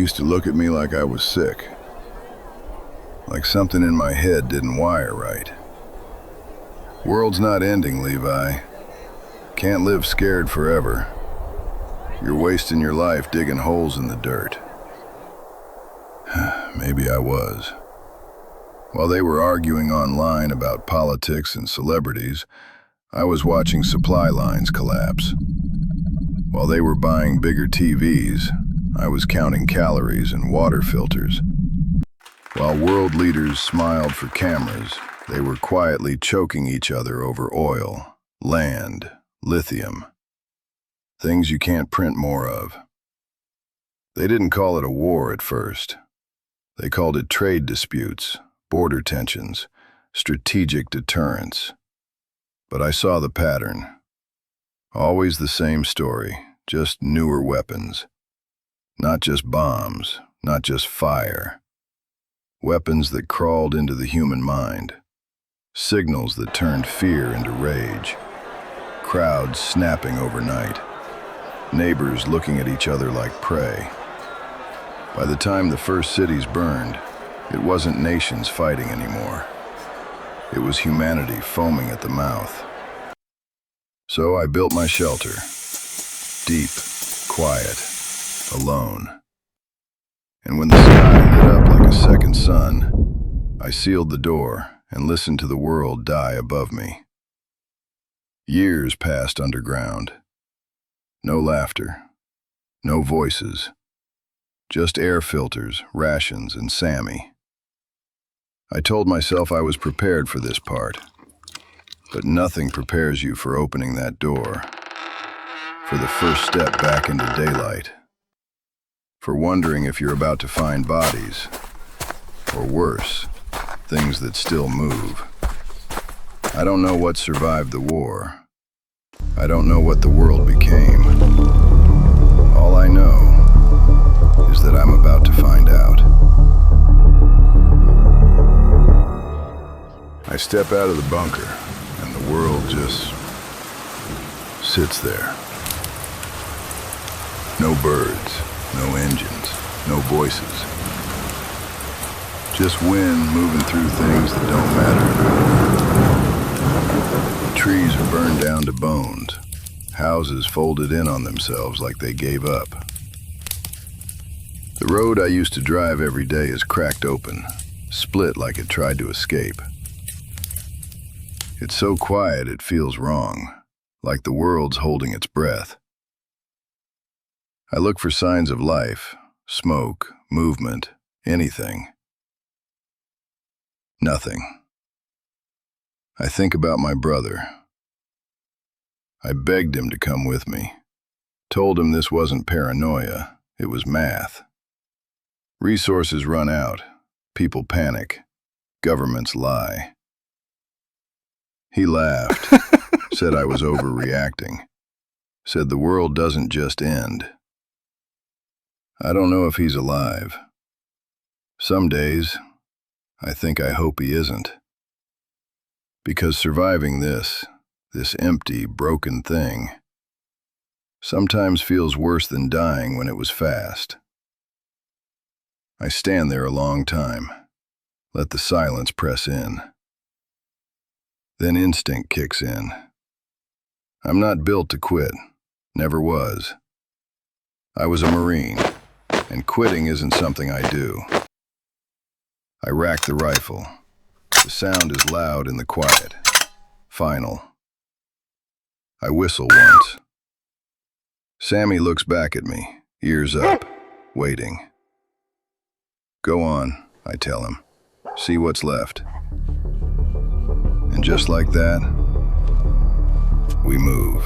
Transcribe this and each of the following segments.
used to look at me like I was sick. Like something in my head didn't wire right. World's not ending, Levi. Can't live scared forever. You're wasting your life digging holes in the dirt. Maybe I was. While they were arguing online about politics and celebrities, I was watching supply lines collapse. While they were buying bigger TVs, I was counting calories and water filters. While world leaders smiled for cameras, they were quietly choking each other over oil, land, lithium. Things you can't print more of. They didn't call it a war at first. They called it trade disputes, border tensions, strategic deterrence. But I saw the pattern. Always the same story, just newer weapons. Not just bombs, not just fire. Weapons that crawled into the human mind. Signals that turned fear into rage. Crowds snapping overnight. Neighbors looking at each other like prey. By the time the first cities burned, it wasn't nations fighting anymore. It was humanity foaming at the mouth. So I built my shelter. Deep, quiet, alone. And when the sky lit up like a second sun, I sealed the door and listened to the world die above me. Years passed underground. No laughter, no voices, just air filters, rations, and Sammy. I told myself I was prepared for this part, but nothing prepares you for opening that door, for the first step back into daylight, for wondering if you're about to find bodies, or worse, things that still move. I don't know what survived the war. I don't know what the world became. All I know is that I'm about to find out. I step out of the bunker, and the world just sits there. No birds, no engines, no voices. Just wind moving through things that don't matter. The trees are burned down to bones. Houses folded in on themselves like they gave up. The road I used to drive every day is cracked open, split like it tried to escape. It's so quiet it feels wrong, like the world's holding its breath. I look for signs of life, smoke, movement, anything. Nothing. I think about my brother. I begged him to come with me. Told him this wasn't paranoia, it was math. Resources run out, people panic, governments lie. He laughed, said I was overreacting, said the world doesn't just end. I don't know if he's alive. Some days, I think I hope he isn't. Because surviving this empty, broken thing, sometimes feels worse than dying when it was fast. I stand there a long time, let the silence press in. Then instinct kicks in. I'm not built to quit, never was. I was a Marine, and quitting isn't something I do. I rack the rifle. The sound is loud in the quiet. Final. I whistle once. Sammy looks back at me, ears up, waiting. Go on, I tell him. See what's left. And just like that, we move.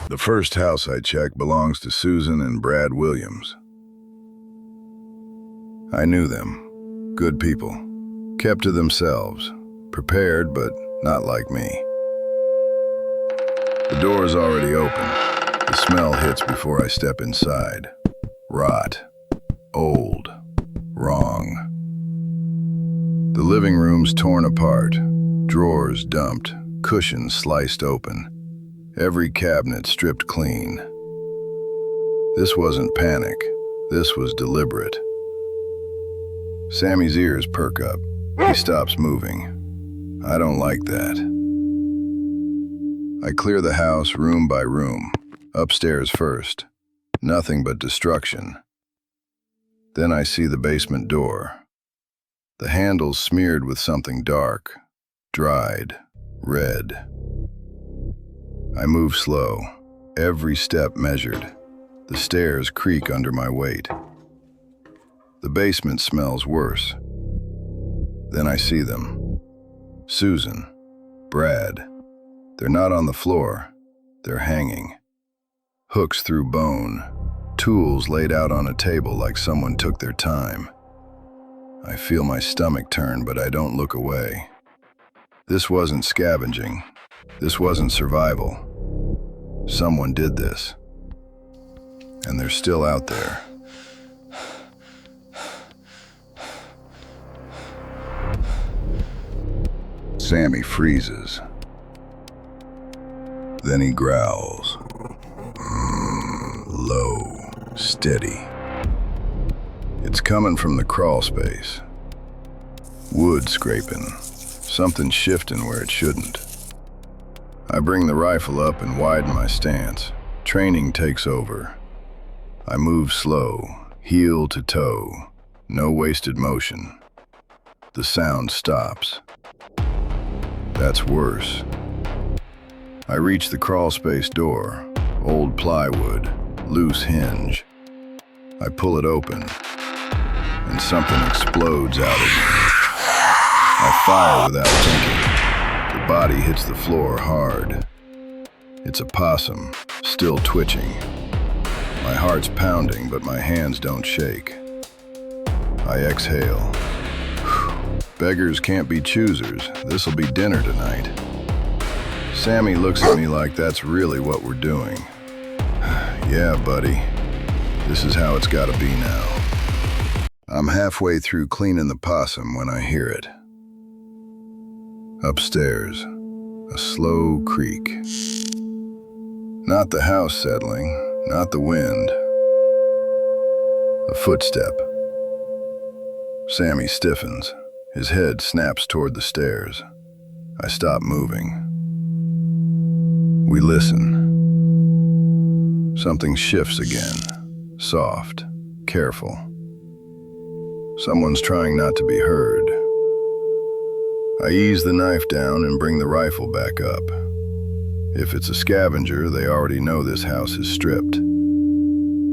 The first house I checked belongs to Susan and Brad Williams. I knew them. Good people. Kept to themselves. Prepared, but not like me. The door is already open. The smell hits before I step inside. Rot. Old. Wrong. The living room's torn apart. Drawers dumped. Cushions sliced open. Every cabinet stripped clean. This wasn't panic. This was deliberate. Sammy's ears perk up. He stops moving. I don't like that. I clear the house room by room. Upstairs first. Nothing but destruction. Then I see the basement door. The handle's smeared with something dark, dried, red. I move slow, every step measured. The stairs creak under my weight. The basement smells worse. Then I see them. Susan, Brad. They're not on the floor. They're hanging. Hooks through bone, tools laid out on a table like someone took their time. I feel my stomach turn, but I don't look away. This wasn't scavenging. This wasn't survival. Someone did this. And they're still out there. Sammy freezes. Then he growls. Low, steady. It's coming from the crawl space. Wood scraping. Something shifting where it shouldn't. I bring the rifle up and widen my stance. Training takes over. I move slow, heel to toe. No wasted motion. The sound stops. That's worse. I reach the crawl space door. Old plywood, loose hinge. I pull it open, and something explodes out of me. I fire without thinking. The body hits the floor hard. It's a possum, still twitching. My heart's pounding, but my hands don't shake. I exhale. Beggars can't be choosers. This'll be dinner tonight. Sammy looks at me like that's really what we're doing. Yeah, buddy. This is how it's gotta be now. I'm halfway through cleaning the possum when I hear it. Upstairs, a slow creak. Not the house settling, not the wind. A footstep. Sammy stiffens. His head snaps toward the stairs. I stop moving. We listen. Something shifts again. Soft, careful. Someone's trying not to be heard. I ease the knife down and bring the rifle back up. If it's a scavenger, they already know this house is stripped.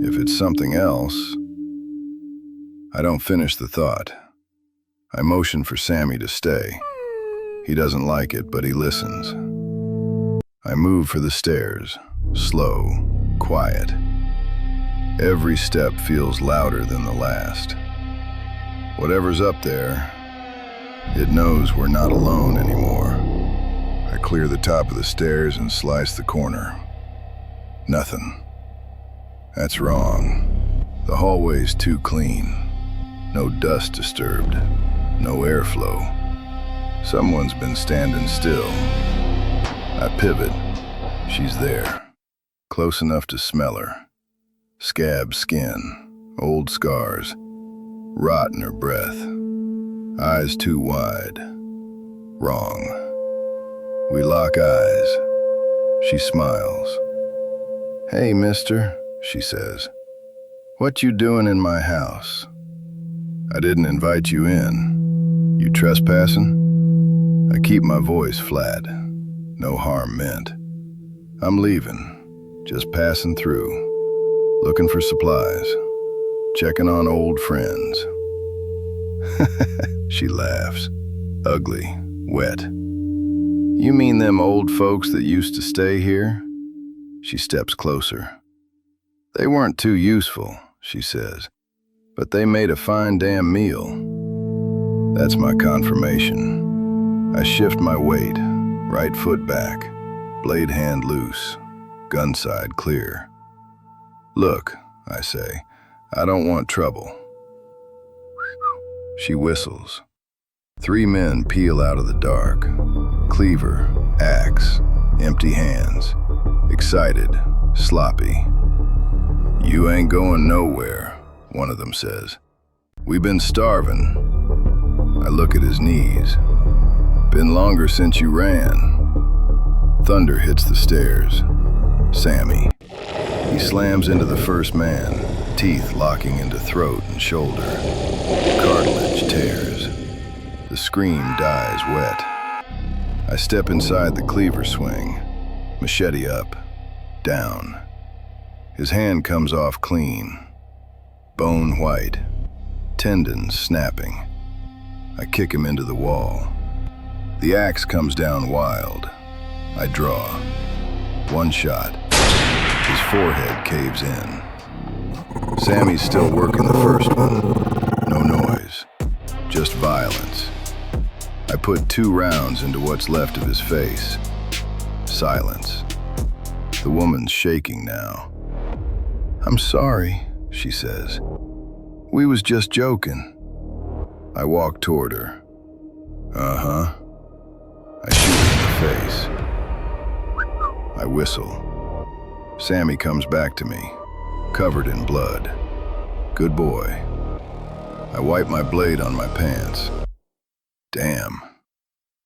If it's something else, I don't finish the thought. I motion for Sammy to stay. He doesn't like it, but he listens. I move for the stairs, slow, quiet. Every step feels louder than the last. Whatever's up there, it knows we're not alone anymore. I clear the top of the stairs and slice the corner. Nothing. That's wrong. The hallway's too clean. No dust disturbed. No airflow. Someone's been standing still. I pivot. She's there. Close enough to smell her. Scab skin. Old scars. Rot in her breath. Eyes too wide. Wrong. We lock eyes. She smiles. "Hey, mister," she says. "What you doing in my house?" "I didn't invite you in. You trespassing?" I keep my voice flat. No harm meant. "I'm leaving. Just passing through. Looking for supplies. Checking on old friends." She laughs. Ugly, wet. "You mean them old folks that used to stay here?" She steps closer. "They weren't too useful," she says, "but they made a fine damn meal." That's my confirmation. I shift my weight, right foot back, blade hand loose, gun side clear. "Look," I say, "I don't want trouble." She whistles. 3 men peel out of the dark. Cleaver, axe, empty hands. Excited, sloppy. "You ain't going nowhere," one of them says. "We've been starving." I look at his knees. "Been longer since you ran." Thunder hits the stairs. Sammy. He slams into the first man, teeth locking into throat and shoulder. Cartilage tears. The scream dies wet. I step inside the cleaver swing, machete up, down. His hand comes off clean, bone white, tendons snapping. I kick him into the wall. The axe comes down wild. I draw. One shot. His forehead caves in. Sammy's still working the first one. No noise, just violence. I put 2 rounds into what's left of his face. Silence. The woman's shaking now. "I'm sorry," she says. "We was just joking." I walk toward her. "Uh-huh." I shoot her in the face. I whistle. Sammy comes back to me, covered in blood. Good boy. I wipe my blade on my pants. Damn.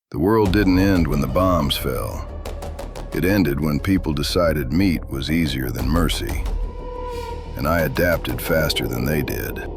The world didn't end when the bombs fell. It ended when people decided meat was easier than mercy. And I adapted faster than they did.